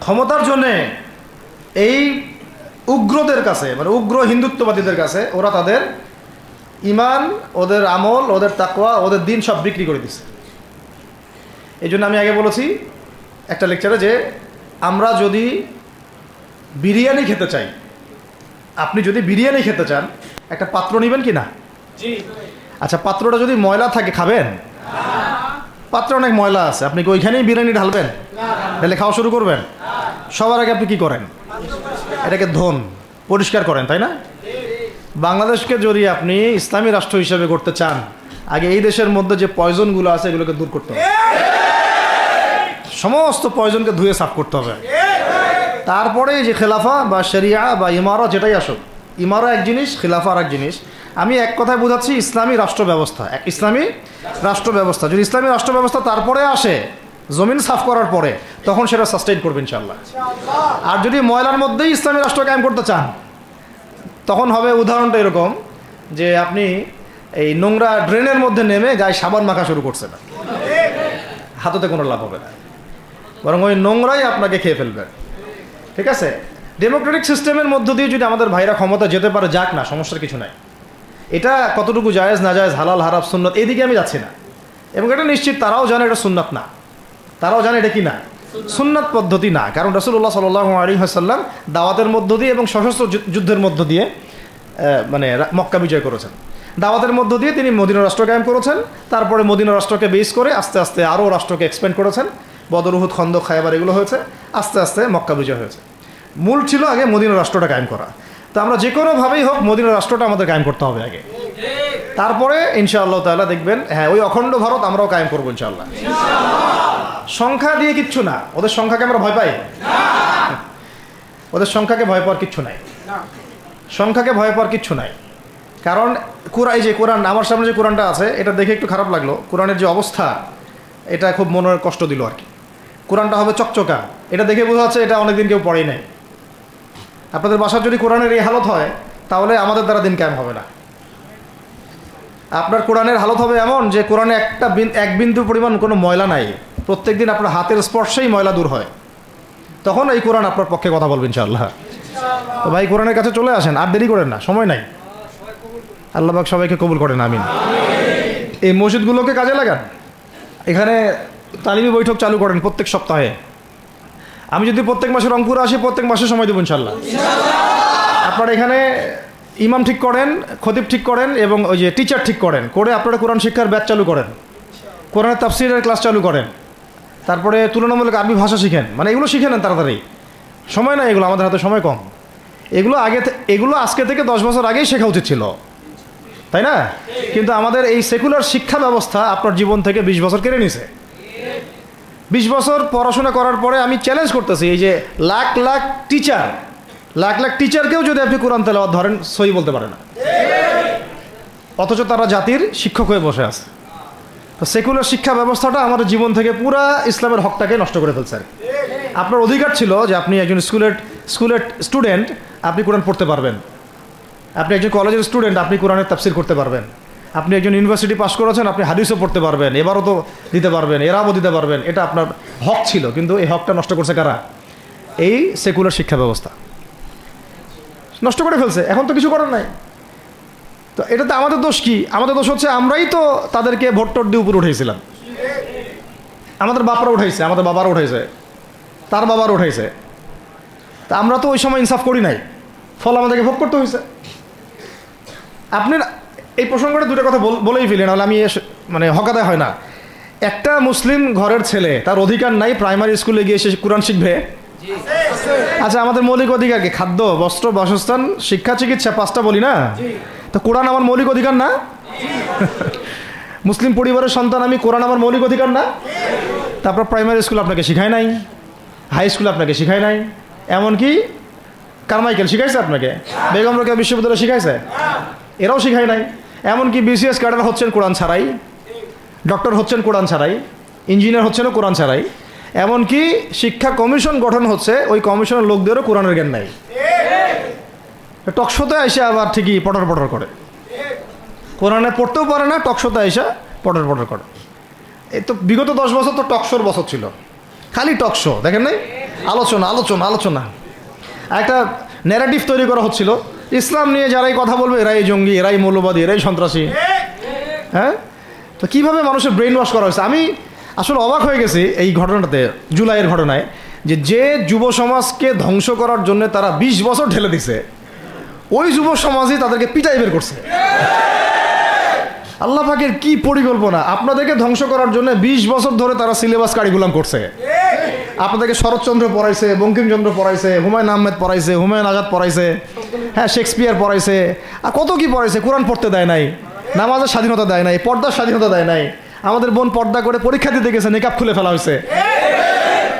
ক্ষমতার জন্যে এই উগ্রদের কাছে, মানে উগ্র হিন্দুত্ববাদীদের কাছে ওরা তাদের ইমান, ওদের আমল, ওদের তাকওয়া, ওদের দিন সব বিক্রি করে দিচ্ছে। এই জন্য আমি আগে বলেছি একটা লেকচারে যে আমরা যদি বিরিয়ানি খেতে চাই, আপনি যদি বিরিয়ানি খেতে চান, একটা পাত্র নেবেন কি না? আচ্ছা, পাত্রটা যদি ময়লা থাকে খাবেন? পাত্রে অনেক ময়লা আছে, আপনি কি ওইখানেই বিরিয়ানি ঢালবেন? তাহলে খাওয়া শুরু করবেন? সবার আগে আপনি কি করেন? এটাকে ধোন, পরিষ্কার করেন, তাই না? বাংলাদেশকে যদি আপনি ইসলামী রাষ্ট্র হিসেবে করতে চান, আগে এই দেশের মধ্যে যে পয়জনগুলো আছে এগুলোকে দূর করতে হবে, সমস্ত পয়জনকে ধুয়ে সাফ করতে হবে। তারপরে যে খেলাফা বা শরিয়া বা ইমারা যেটাই আসুক, ইমারা এক জিনিস, খেলাফা আর এক জিনিস। আমি এক কথায় বোঝাচ্ছি ইসলামী রাষ্ট্র ব্যবস্থা, ইসলামী রাষ্ট্র ব্যবস্থা। যদি ইসলামী রাষ্ট্র ব্যবস্থা তারপরে আসে, জমিন সাফ করার পরে, তখন সেটা সাস্টেইন করবে ইনশাআল্লাহ। আর যদি ময়লার মধ্যেই ইসলামী রাষ্ট্র কায়েম করতে চান, তখন হবে উদাহরণটা এরকম যে আপনি এই নোংরা ড্রেনের মধ্যে নেমে গায়ে সাবান মাখা শুরু করছে না, হাততে কোনো লাভ হবে না, বরং ওই নোংরাই আপনাকে খেয়ে ফেলবে। ঠিক আছে? ডেমোক্রেটিক সিস্টেমের মধ্য দিয়ে যদি আমাদের ভাইরা ক্ষমতা যেতে পারে, যাক না, সমস্যার কিছু নাই। এটা কতটুকু জায়েজ না জায়েজ, হালাল হারাম সুন্নত, এইদিকে আমি যাচ্ছি না। এবং এটা নিশ্চিত তারাও জানে এটা সুন্নাত না, তারাও জানে এটা কি না, সুন্নাত পদ্ধতি না। কারণ রাসূলুল্লাহ সাল্লাল্লাহু আলাইহি ওয়াসাল্লাম দাওয়াতের মধ্য দিয়ে এবং সশস্ত্র যুদ্ধের মধ্য দিয়ে মানে মক্কা বিজয় করেছেন। দাওয়াতের মধ্য দিয়ে তিনি মদিনা রাষ্ট্র কায়েম করেছেন। তারপরে মদিনা রাষ্ট্রকে বেস করে আস্তে আস্তে আরও রাষ্ট্রকে এক্সপ্যান্ড করেছেন। বদর, উহুদ, খন্দক, খায়বার এগুলো হয়েছে, আস্তে আস্তে মক্কা বিজয় হয়েছে। মূল ছিল আগে মদিনা রাষ্ট্রটা কায়েম করা। তো আমরা যে কোনোভাবেই হোক মদিনা রাষ্ট্রটা আমাদের কায়েম করতে হবে আগে, তারপরে ইনশাআল্লাহ তাআলা দেখবেন, হ্যাঁ, ওই অখণ্ড ভারত আমরাও কায়েম করবো ইনশাআল্লাহ। সংখ্যা দিয়ে কিচ্ছু না, ওদের সংখ্যাকে আমরা ভয় পাই? ওদের সংখ্যাকে ভয় পাওয়ার কিচ্ছু নাই, সংখ্যাকে ভয় পাওয়ার কিচ্ছু নাই। কারণ এই যে কোরআন, আমার সামনে যে কোরআনটা আছে, এটা দেখে একটু খারাপ লাগলো। কোরআনের যে অবস্থা, এটা খুব মনের কষ্ট দিল আর কি। কোরআনটা হবে চকচকা, এটা দেখে বোঝা যাচ্ছে এটা অনেকদিন কেউ পড়েই নাই। আপনাদের বাসার যদি কোরআনের এই হালত হয়, তাহলে আমাদের দ্বারা দিন কায়েম হবে না। আপনার কোরআনের হালত হবে এমন যে কোরআনে এক বিন্দু পরিমাণ কোনো ময়লা নাই, প্রত্যেক দিন আপনার হাতের স্পর্শেই ময়লা দূর হয়, তখন এই কোরআন আপনার পক্ষে কথা বলবেন ইনশাআল্লাহ। তো ভাই, কোরআনের কাছে চলে আসেন, আর দেরি করেন না, সময় নাই। আল্লাহ পাক সবাইকে কবুল করেন, আমিন। এই মসজিদগুলোকে কাজে লাগান, এখানে তালিমি বৈঠক চালু করেন প্রত্যেক সপ্তাহে। আমি যদি প্রত্যেক মাসে রংপুরে আসি, প্রত্যেক মাসে সময় দেবো ইনশাআল্লাহ। আপনারা এখানে ইমাম ঠিক করেন, খতিব ঠিক করেন এবং ওই যে টিচার ঠিক করেন, করে আপনারা কোরআন শিক্ষার ব্যাচ চালু করেন, কোরআনের তাফসীরের ক্লাস চালু করেন, তারপরে তুলনামূলক আরবি ভাষা শিখেন। মানে এগুলো শিখে নেন তাড়াতাড়ি, সময় নাই এগুলো, আমাদের হাতে সময় কম। এগুলো আজকে থেকে 10 বছর আগেই শেখা উচিত ছিল, তাই না? কিন্তু আমাদের এই সেকুলার শিক্ষা ব্যবস্থা আপনার জীবন থেকে 20 বছর কেড়ে নিছে। 20 বছর পড়াশোনা করার পরে আমি চ্যালেঞ্জ করতেছি, এই যে লাখ লাখ টিচারকেও যদি আপনি কোরআন তেলাওয়াত ধরেন, সহি বলতে পারে না, অথচ তারা জাতির শিক্ষক হয়ে বসে আছে। তো সেকুলার শিক্ষা ব্যবস্থাটা আমাদের জীবন থেকে পুরা ইসলামের হকটাকে নষ্ট করে ফেলছে। আপনার অধিকার ছিল যে আপনি একজন স্কুলের স্টুডেন্ট, আপনি কোরআন পড়তে পারবেন। আপনি একজন কলেজের স্টুডেন্ট, আপনি কোরআনের তাফসীর করতে পারবেন। আপনি একজন ইউনিভার্সিটি পাস করেছেন, আপনি হাদিসও পড়তে পারবেন, এবারও তো দিতে পারবেন, এরাবও দিতে পারবেন। এটা আপনার হক ছিল, কিন্তু এই হকটা নষ্ট করছে কারা? এই সেকুলার শিক্ষা ব্যবস্থা নষ্ট করে ফেলছে। এখন তো কিছু করার নাই। তো এটাতে আমাদের দোষ কি? আমাদের দোষ হচ্ছে আমরাই তো তাদেরকে ভোট টোট দিয়ে উপরে উঠেছিলাম। আমাদের বাপরা উঠাইছে, আমাদের বাবারা উঠাইছে, তার বাবারা উঠাইছে। তা আমরা তো ওই সময় ইনসাফ করি নাই, ফল আমাদেরকে ভোগ করতে হয়েছে। আপনি এই প্রসঙ্গটা দুটো কথা বলেই ফেলেন, নাহলে আমি মানে হকাদায় হয় না। একটা মুসলিম ঘরের ছেলে, তার অধিকার নাই প্রাইমারি স্কুলে গিয়ে সে কোরআন শিখবে? আচ্ছা, আমাদের মৌলিক অধিকার কি? খাদ্য, বস্ত্র, বাসস্থান, শিক্ষা, চিকিৎসা, 5টা বলি না? তো কোরআন আমার মৌলিক অধিকার না? মুসলিম পরিবারের সন্তান আমি, কোরআন আমার মৌলিক অধিকার না? তারপর প্রাইমারি স্কুল আপনাকে শিখায় নাই, হাই স্কুল আপনাকে শিখায় নাই, এমনকি কারমাইকেল শিখাইছে আপনাকে, বেগম রোকেয়া বিশ্ববিদ্যালয় শিখাইছে? এরাও শিখায় নাই। এমনকি বিসিএস ক্যাডার হচ্ছেন কোরআন ছাড়াই, ডক্টর হচ্ছেন কোরআন ছাড়াই, ইঞ্জিনিয়ার হচ্ছেনও কোরআন ছাড়াই, এমনকি শিক্ষা কমিশন গঠন হচ্ছে, ওই কমিশনের লোকদেরও কোরআনের জ্ঞান নাই। টকশোতে এসে আবার ঠিকই পটর পটর করে, কোরআনে পড়তেও পারে না, টকশোতে এসে পটর পটর করে। এই তো বিগত 10 বছর তো টকশোর বছর ছিল, খালি টকশো, দেখেন নাই? আলোচনা আলোচনা আলোচনা, একটা ন্যারেটিভ তৈরি করা হচ্ছিল, ইসলাম নিয়ে যারাই কথা বলবে এরাই জঙ্গি, এরাই মৌলবাদী, এরাই সন্ত্রাসী। হ্যাঁ, তো কীভাবে মানুষের ব্রেন ওয়াশ করা হয়েছে। আমি আসলে অবাক হয়ে গেছি এই ঘটনাটাতে, জুলাইয়ের ঘটনায়, যে যুব সমাজকে ধ্বংস করার জন্য তারা 20 বছর ঢেলে দিছে, ওই যুব সমাজই তাদেরকে পিটাই বের করছে। আল্লাহ পাকের কি পরিকল্পনা! আপনাদেরকে ধ্বংস করার জন্য 20 বছর ধরে তারা সিলেবাস কারিকুলাম করছে। আপনাদেরকে শরৎচন্দ্র পড়াইছে, বঙ্কিমচন্দ্র পড়াইছে, হুমায়ুন আহমেদ পড়াইছে, হুমায়ুন আজাদ পড়াইছে, হ্যাঁ শেক্সপিয়ার পড়াইছে, আর কত কি পড়াইছে। কোরআন পড়তে দেয় নাই, নামাজের স্বাধীনতা দেয় নাই, পর্দার স্বাধীনতা দেয় নাই। আমাদের বোন পর্দা করে পরীক্ষা দিতে গেছে, নেকাব খুলে ফেলা হয়েছে,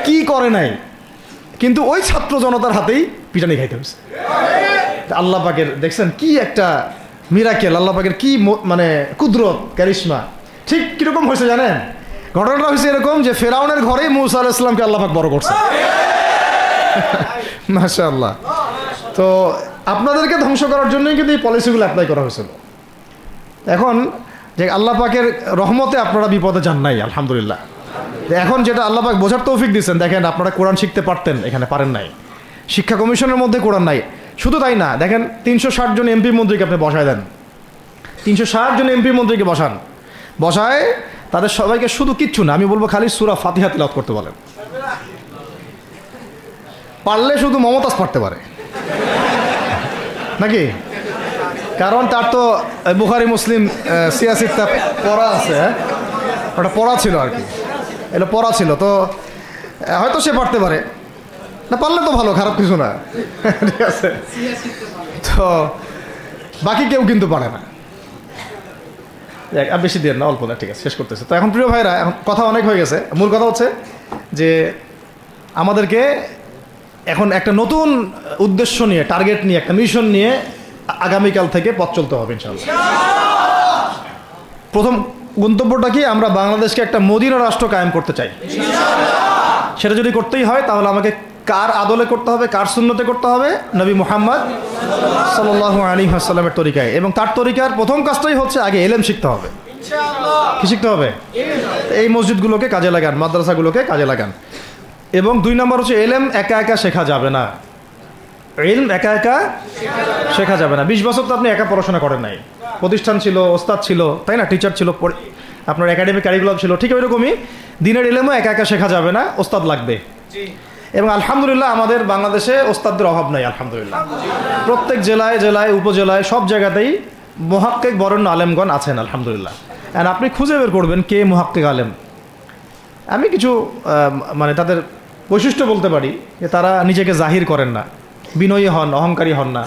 কি করে নাই। কিন্তু ওই ছাত্র জনতার হাতেই পিটানি খাইতে হয়েছে। আল্লাহ পাকের দেখছেন কি একটা মিরাকেল, আল্লাহ পাকের কি মানে কুদরত, ক্যারিশমা। ঠিক কিরকম হয়েছে জানেন? ঘটনাটা হয়েছে এরকম যে ফেরাউনের ঘরেই মুসা আলাইহিস সালামকে আল্লাহ পাক বড় করছে। মাশাআল্লাহ। তো আপনাদেরকে ধ্বংস করার জন্যই কিন্তু এই পলিসিগুলো অ্যাপ্লাই করা হয়েছিল। এখন যে আল্লাহ পাকের রহমতে আপনারা বিপদে যান নাই, আলহামদুলিল্লাহ। এখন যেটা আল্লাহ পাক বোঝার তৌফিক দিচ্ছেন, দেখেন আপনারা কোরআন শিখতে পারতেন, এখানে পারেন নাই। শিক্ষা কমিশনের মধ্যে কোরআন নাই। শুধু তাই না, দেখেন 360 জন এমপি মন্ত্রীকে আপনি বসায় দেন, 360 জন এমপি মন্ত্রীকে বসায় তাদের সবাইকে শুধু কিচ্ছু না, আমি বলবো খালি সূরা ফাতিহা তিলাওয়াত করতে বলেন। পারলে শুধু মমতাজ পারতে পারে নাকি? কারণ তার তো বুখারী মুসলিম সিয়াসিটা পড়া আছে, ওটা পড়া ছিল আর কি, এটা পড়া ছিল, তো হয়তো সে পারতে পারে না, পারলে তো ভালো, খারাপ কিছু না, ঠিক আছে। তো বাকি কেউ কিন্তু পারে না। আর বেশি দেন না, অল্প না, ঠিক আছে, শেষ করতেছে। তো এখন প্রিয় ভাইরা, এখন কথা অনেক হয়ে গেছে। মূল কথা হচ্ছে যে আমাদেরকে এখন একটা নতুন উদ্দেশ্য নিয়ে, টার্গেট নিয়ে, একটা মিশন নিয়ে আগামীকাল থেকে পথ চলতে হবে ইনশাআল্লাহ। প্রথম গন্তব্যটা কি? আমরা বাংলাদেশকে একটা মদিনা রাষ্ট্র কায়েম করতে চাই। সেটা যদি করতেই হয় তাহলে আমাকে কার আদলে করতে হবে, কার সুন্নতে করতে হবে? নবী মুহাম্মদ সাল্লাল্লাহু আলাইহি ওয়াসাল্লামের তরিকায়। এবং তার তরিকার প্রথম কাজটাই হচ্ছে আগে ইলম শিখতে হবে। কি শিখতে হবে? এই মসজিদগুলোকে কাজে লাগান, মাদ্রাসাগুলোকে কাজে লাগান। এবং 2 নম্বর হচ্ছে ইলম একা একা শেখা যাবে না। ইলম একা একা শেখা যাবে না। 20 বছর তো আপনি একা পড়াশোনা করেন নাই, প্রতিষ্ঠান ছিল, ওস্তাদ ছিল, তাই না? টিচার ছিল, আপনার একাডেমিক কারিকুলাম ছিল। ঠিক ওইরকমই দিনের ইলমও একা একা শেখা যাবে না, ওস্তাদ লাগবে। এবং আলহামদুলিল্লাহ আমাদের বাংলাদেশে ওস্তাদদের অভাব নাই, আলহামদুলিল্লাহ। প্রত্যেক জেলায় জেলায় উপজেলায় সব জায়গাতেই মুহাক্কিক বরেণ্য আলেমগণ আছেন, আলহামদুলিল্লাহ। আর আপনি খুঁজে বের করবেন কে মুহাক্কিক আলেম। আমি কিছু মানে তাদের বৈশিষ্ট্য বলতে পারি যে তারা নিজেকে জাহির করেন না, বিনয়ী হন, অহংকারী হন না,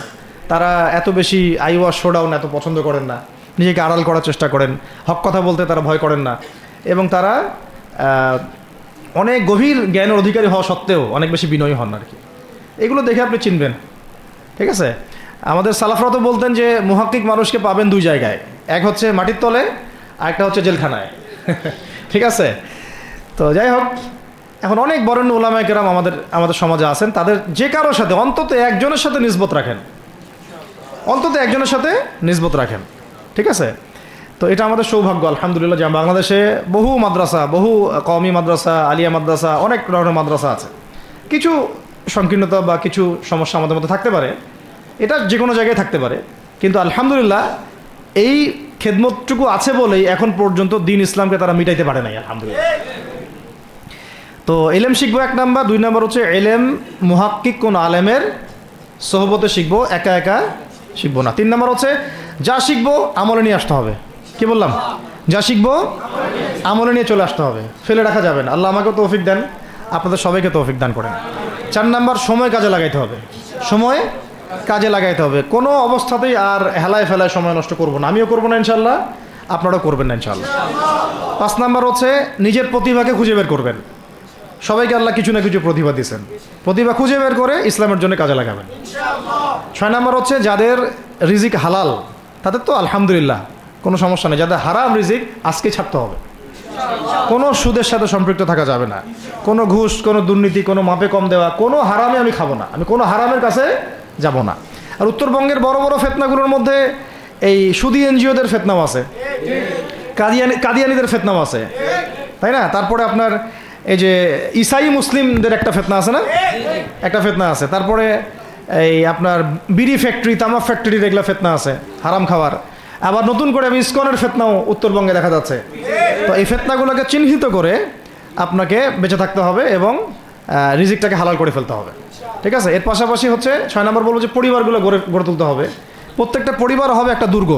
তারা এত বেশি আইওয়াশ শোডাউন এত পছন্দ করেন না, নিজেকে আড়াল করার চেষ্টা করেন, হক কথা বলতে তারা ভয় করেন না। এবং তারা অনেক গভীর জ্ঞানের অধিকারী হওয়া সত্ত্বেও অনেক বেশি বিনয়ী হন আর কি। এগুলো দেখে আপনি চিনবেন, ঠিক আছে? আমাদের সালাফরা তো বলতেন যে মুহাক্কিক মানুষকে পাবেন 2 জায়গায়, এক হচ্ছে মাটির তলে, আর একটা হচ্ছে জেলখানায়, ঠিক আছে? তো যাই হোক, এখন অনেক বরেণ্য উলামায়ে কেরাম আমাদের সমাজে আছেন, তাদের যে কারোর সাথে অন্তত একজনের সাথে নিসবত রাখেন, অন্তত একজনের সাথে নিসবত রাখেন, ঠিক আছে? তো এটা আমাদের সৌভাগ্য আলহামদুলিল্লাহ যে বাংলাদেশে বহু মাদ্রাসা, বহু কওমি মাদ্রাসা, আলিয়া মাদ্রাসা, অনেক ধরনের মাদ্রাসা আছে। কিছু সংকীর্ণতা বা কিছু সমস্যা আমাদের মধ্যে থাকতে পারে, এটা যে কোনো জায়গায় থাকতে পারে, কিন্তু আলহামদুলিল্লাহ এই খেদমতটুকু আছে বলেই এখন পর্যন্ত দিন ইসলামকে তারা মিটাইতে পারে নাই, আলহামদুলিল্লাহ। তো এলেম শিখবো 1 নাম্বার। 2 নাম্বার হচ্ছে এলেম মুহাক্কিক কোন আলেমের সোহবতে শিখবো, একা একা শিখবো না। 3 নাম্বার হচ্ছে যা শিখবো আমলে নিয়ে আসতে হবে। কি বললাম? যা শিখবো আমলে নিয়ে চলে আসতে হবে, ফেলে রাখা যাবে না। আল্লাহ আমাকে তৌফিক দেন, আপনাদের সবাইকে তৌফিক দান করেন। 4 নাম্বার সময় কাজে লাগাইতে হবে, সময় কাজে লাগাইতে হবে। কোনো অবস্থাতেই আর হেলায় ফেলায় সময় নষ্ট করবো না, আমিও করবো না ইনশাল্লাহ, আপনারাও করবেন না ইনশাল্লাহ। 5 নাম্বার হচ্ছে নিজের প্রতিভাকে খুঁজে বের করবেন। সবাইকে আল্লাহ কিছু না কিছু প্রতিভা দিয়েছেন, প্রতিভা খুঁজে বের করে ইসলামের জন্য কাজে লাগাবেন। 6 নাম্বার হচ্ছে যাদের রিজিক হালাল তাদের তো আলহামদুলিল্লাহ কোনো সমস্যা নেই, যাদের হারাম রিজিক আজকে ছাড়তে হবে। কোনো সুদের সাথে সম্পৃক্ত থাকা যাবে না, কোনো ঘুষ, কোনো দুর্নীতি, কোনো মাপে কম দেওয়া, কোনো হারামে আমি খাবো না, আমি কোনো হারামের কাছে যাব না। আর উত্তরবঙ্গের বড় বড় ফেতনাগুলোর মধ্যে এই সুদী এনজিওদের ফেতনাও আছে, কাদিয়ানিদের ফেতনাও আছে, তাই না? তারপরে আপনার এই যে ইসাই মুসলিমদের একটা ফেতনা আছে না, একটা ফেতনা আছে। তারপরে এই আপনার বিড়ি ফ্যাক্টরি, তামাক ফ্যাক্টরি, এগুলো ফেতনা আছে হারাম খাওয়ার। আবার নতুন করে ইসকনের ফেতনাও উত্তরবঙ্গে দেখা যাচ্ছে। তো এই ফেতনাগুলোকে চিহ্নিত করে আপনাকে বেঁচে থাকতে হবে এবং রিজিকটাকে হালাল করে ফেলতে হবে, ঠিক আছে? এর পাশাপাশি হচ্ছে 6 নম্বর বলবো যে পরিবারগুলো গড়ে তুলতে হবে। প্রত্যেকটা পরিবার হবে একটা দুর্গ,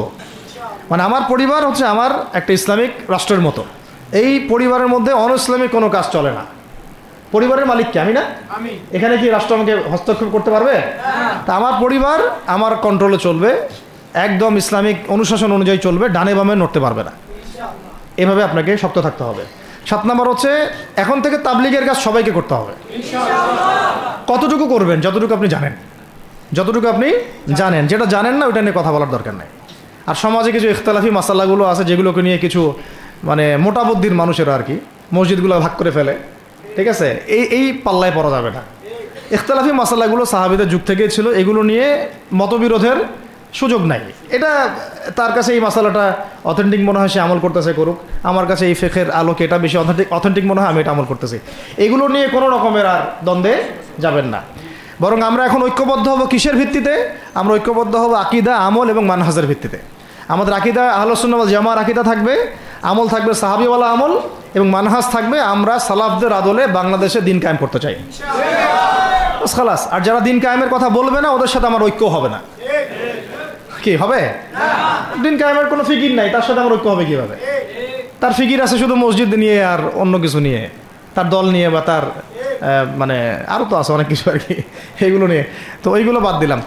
মানে আমার পরিবার হচ্ছে আমার একটা ইসলামিক রাষ্ট্রের মতো। এই পরিবারের মধ্যে অনইসলামিক কোনো কাজ চলে না। পরিবারের মালিক কি? আমি না? এখানে কি রাষ্ট্র আমাকে হস্তক্ষেপ করতে পারবে? তা আমার পরিবার আমার কন্ট্রোলে চলবে, একদম ইসলামিক অনুশাসন অনুযায়ী চলবে, ডানে বামে নড়তে পারবে না। এভাবে আপনাকে শক্ত থাকতে হবে। 7 নম্বর হচ্ছে এখন থেকে তাবলিগের কাজ সবাইকে করতে হবে। কতটুকু করবেন? যতটুকু আপনি জানেন, যতটুকু আপনি জানেন। যেটা জানেন না ওইটা নিয়ে কথা বলার দরকার নাই। আর সমাজে কিছু ইখতলাফি মাসালাগুলো আছে যেগুলোকে নিয়ে কিছু মানে মোটা বুদ্ধির মানুষেরা আর কি মসজিদগুলো ভাগ করে ফেলে, ঠিক আছে? এই পাল্লায় পড়া যাবে না। ইখতলাফি মাসালাগুলো সাহাবীদের যুগ থেকেই ছিল, এগুলো নিয়ে মতবিরোধের সুযোগ নাই। এটা তার কাছে এই মাসালাটা অথেন্টিক মনে হয়, সে আমল করতেছে, করুক। আমার কাছে এই ফিকহের আলোকে এটা বেশি অথেন্টিক মনে হয়, আমি এটা আমল করতেছি। এগুলো নিয়ে কোনো রকমের আর দ্বন্দ্বে যাবেন না। বরং আমরা এখন ঐক্যবদ্ধ হব কিসের ভিত্তিতে? আমরা ঐক্যবদ্ধ হব আকীদা, আমল এবং মানহাজের ভিত্তিতে। আমাদের আকীদা আহলুস সুন্নাহ ওয়াল জামাআর আকীদা থাকবে, আমল থাকবে সাহাবীওয়ালা আমল, এবং মানহাজ থাকবে আমরা সালাফদের আদলে বাংলাদেশে দিন কায়েম করতে চাই, বাস খালাস। আর যারা দিন কায়েমের কথা বলবে না ওদের সাথে আমার ঐক্য হবে না। কি হবে? দিন কায়েমের কোনো ফিকির নাই, তার সাথে আমার ঐক্য হবে কিভাবে? তার ফিকির আছে শুধু মসজিদ নিয়ে আর অন্য কিছু নিয়ে, তার দল নিয়ে বা তার মানে আরও তো আছে অনেক কিছু আর কি, এইগুলো নিয়ে। তো ওইগুলো বাদ দিলাম।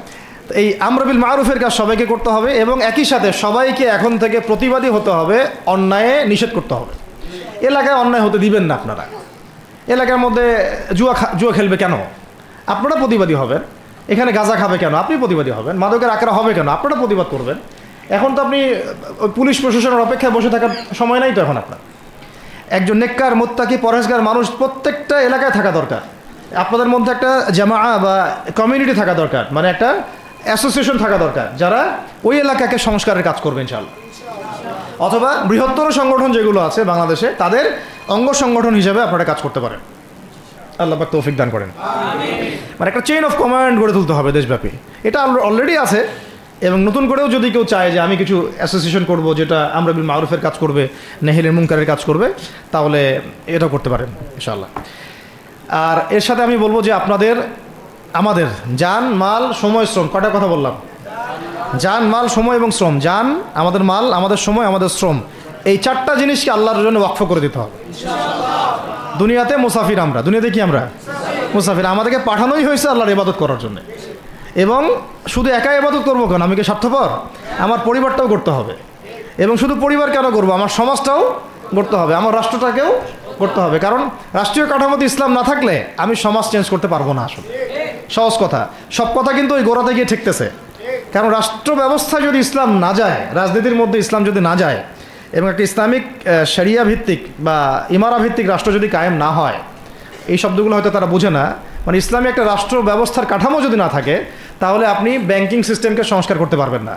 এই আমর বিল মারুফের কাজ সবাইকে করতে হবে এবং একই সাথে সবাইকে এখন থেকে প্রতিবাদী হতে হবে, অন্যায়ে নিষেধ করতে হবে। এলাকায় অন্যায় হতে দিবেন না আপনারা। এলাকার মধ্যে জুয়া খেলবে কেন? আপনারা প্রতিবাদী হবেন। এখানে গাঁজা খাবে কেন? আপনি প্রতিবাদী হবেন। মাদকের আখড়া হবে কেন? আপনারা প্রতিবাদ করবেন। এখন তো আপনি পুলিশ প্রশাসনের অপেক্ষায় বসে থাকার সময় নাই তো এখন আপনার। একজন নেককার, মুত্তাকি, পরহেজগার মানুষ প্রত্যেকটা এলাকায় থাকা দরকার। আপনাদের মধ্যে একটা জামা বা কমিউনিটি থাকা দরকার, মানে একটা অ্যাসোসিয়েশন থাকা দরকার যারা ওই এলাকাকে সংস্কারের কাজ করবে ইনশাআল্লাহ। অথবা বৃহত্তর সংগঠন যেগুলো আছে বাংলাদেশে তাদের অঙ্গ সংগঠন হিসেবে আপনারা কাজ করতে পারেন। আল্লাহ পাক তৌফিক দান করেন। মানে একটা চেইন অফ কমান্ড গড়ে তুলতে হবে দেশব্যাপী। এটা অলরেডি আছে এবং নতুন করেও যদি কেউ চায় যে আমি কিছু অ্যাসোসিয়েশন করব যেটা আমর বিল মারুফের কাজ করবে, নেহিল মুনকারের কাজ করবে, তাহলে এটা করতে পারেন ইনশাআল্লাহ। আর এর সাথে আমি বলবো যে আমাদের জান, মাল, সময়, শ্রম, কটা কথা বললাম? জান, মাল, সময় এবং শ্রম। জান, আমাদের মাল, আমাদের সময়, আমাদের শ্রম, এই 4টা জিনিসকে আল্লাহর জন্য ওয়াকফ করে দিতে হবে। দুনিয়াতে মুসাফির আমরা, দুনিয়াতে কি আমরা মুসাফির। আমাদেরকে পাঠানোই হয়েছে আল্লাহর ইবাদত করার জন্য। এবং শুধু একা ইবাদত করবো কেন? আমি কি স্বার্থপর? আমার পরিবারটাও করতে হবে। এবং শুধু পরিবার কেন করবো? আমার সমাজটাও করতে হবে, আমার রাষ্ট্রটাকেও করতে হবে। কারণ রাষ্ট্রীয় কাঠামোতে ইসলাম না থাকলে আমি সমাজ চেঞ্জ করতে পারবো না। আসলে সহজ কথা, সব কথা কিন্তু ওই গোড়াতে গিয়ে ঠেকতেছে। কারণ রাষ্ট্র ব্যবস্থায় যদি ইসলাম না যায়, রাজনীতির মধ্যে ইসলাম যদি না যায় এবং একটা ইসলামিক শরিয়া ভিত্তিক বা ইমারা ভিত্তিক রাষ্ট্র যদি কায়েম না হয়, এই শব্দগুলো হয়তো তারা বোঝে না। মানে ইসলামী একটা রাষ্ট্র ব্যবস্থার কাঠামো যদি না থাকে তাহলে আপনি ব্যাংকিং সিস্টেমকে সংস্কার করতে পারবেন না,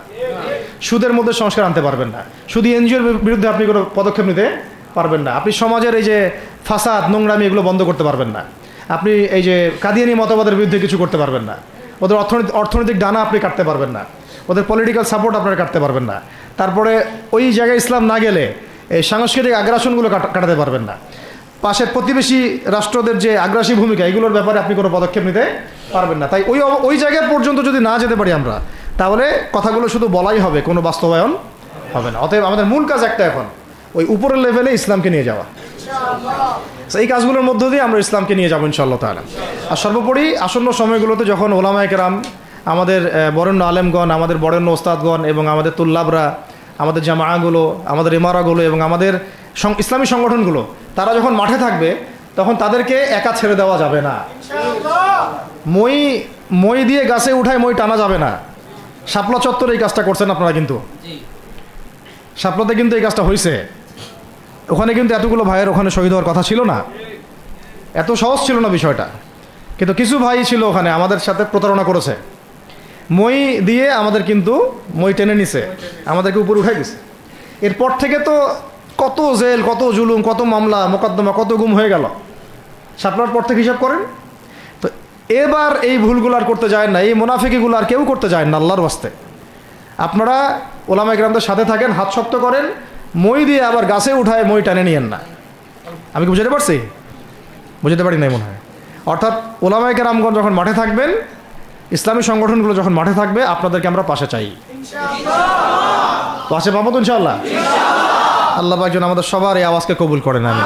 সুদের মধ্যে সংস্কার আনতে পারবেন না, শুধু এনজিওর বিরুদ্ধে আপনি কোনো পদক্ষেপ নিতে পারবেন না, আপনি সমাজের এই যে ফাসাদ, নোংরামি, এগুলো বন্ধ করতে পারবেন না, আপনি এই যে কাদিয়ানি মতবাদের বিরুদ্ধে কিছু করতে পারবেন না, ওদের অর্থনৈতিক ডানা আপনি কাটতে পারবেন না, ওদের পলিটিক্যাল সাপোর্ট আপনারা কাটতে পারবেন না। তারপরে ওই জায়গায় ইসলাম না গেলে এই সাংস্কৃতিক আগ্রাসনগুলো কাটাতে পারবেন না। পাশের প্রতিবেশী রাষ্ট্রদের যে আগ্রাসী ভূমিকা, এগুলোর ব্যাপারে আপনি কোনো পদক্ষেপ নিতে পারবেন না। তাই ওই জায়গা পর্যন্ত যদি না যেতে পারি আমরা, তাহলে কথাগুলো শুধু বলাই হবে, কোনো বাস্তবায়ন হবে না। অতএব আমাদের মূল কাজ একটা, এখন ওই উপরের লেভেলে ইসলামকে নিয়ে যাওয়া। এই কাজগুলোর মধ্য দিয়ে আমরা ইসলামকে নিয়ে যাবো ইনশাআল্লাহ তাআলা। আর সর্বোপরি আসন্ন সময়গুলোতে যখন ওলামায়ে কেরাম, আমাদের বরেণ্য আলেমগণ, আমাদের বরেণ্য ওস্তাদগণ এবং আমাদের তুল্লাবরা, আমাদের জামাআগুলো, আমাদের ইমারাগুলো এবং আমাদের ইসলামী সংগঠনগুলো, তারা যখন মাঠে থাকবে, তখন তাদেরকে একা ছেড়ে দেওয়া যাবে না। মই দিয়ে গাছে উঠায় মই টানা যাবে না। শাপলা চত্বরে এই কাজটা করছেন আপনারা, কিন্তু শাপলাতে কিন্তু এই কাজটা হয়েছে। ওখানে কিন্তু এতগুলো ভাইয়ের ওখানে শহীদ হওয়ার কথা ছিল না, এত সহজ ছিল না বিষয়টা। কিন্তু কিছু ভাই ছিল ওখানে আমাদের সাথে প্রতারণা করেছে, মই দিয়ে আমাদের কিন্তু মই টেনে নিছে, আমাদেরকে উপরে উঠাই দিছে। এরপর থেকে তো কত জেল, কত জুলুম, কত মামলা মোকদ্দমা, কত গুম হয়ে গেল শাপলার পর থেকে, হিসাব করেন তো। এবার এই ভুলগুলো আর করতে যায় না, এই মুনাফিকিগুলো আর কেউ করতে যায় না আল্লাহর ওয়াস্তে। আপনারা ওলামায়ে কেরামদের সাথে থাকেন, হাত শক্ত করেন, মই দিয়ে আবার গাছে উঠায় মই টানে নিয়েন না। আমি কি বুঝাতে পারছি? বুঝাতে পারি নাই মনে হয়। অর্থাৎ ওলামায়ে কেরামগণ যখন মাঠে থাকবেন, ইসলামী সংগঠনগুলো যখন মাঠে থাকবে, আপনাদেরকে আমরা পাশে চাই, পাশে পাবো তো ইনশাআল্লাহ। আল্লাহ পাক যেন আমাদের সবার এই আওয়াজকে কবুল করেন। আমি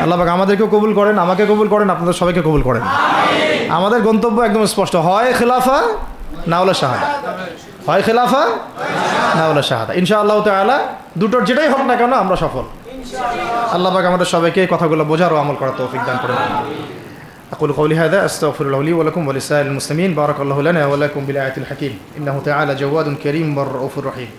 আল্লাহ পাক আমাদেরকেও কবুল করেন, আমাকে কবুল করেন, আপনাদের সবাইকে কবুল করেন। আমাদের গন্তব্য একদম স্পষ্ট, হয় খেলাফা না হলে শাহাদা, হয় খেলাফা না হলে শাহাদা। ইনশাআল্লাহ তাআলা দুটোর যেটাই হোক না কেন আমরা সফল। আল্লাহ পাক আমাদের সবাইকে কথাগুলো বোঝার ও আমল করার তৌফিক দান করেন। أقول قولي هذا أستغفر الله لي ولكم ولسائر المسلمين. بارك الله لنا ولكم بالآية الحكيم إنه تعالى جواد كريم والرؤوف الرحيم.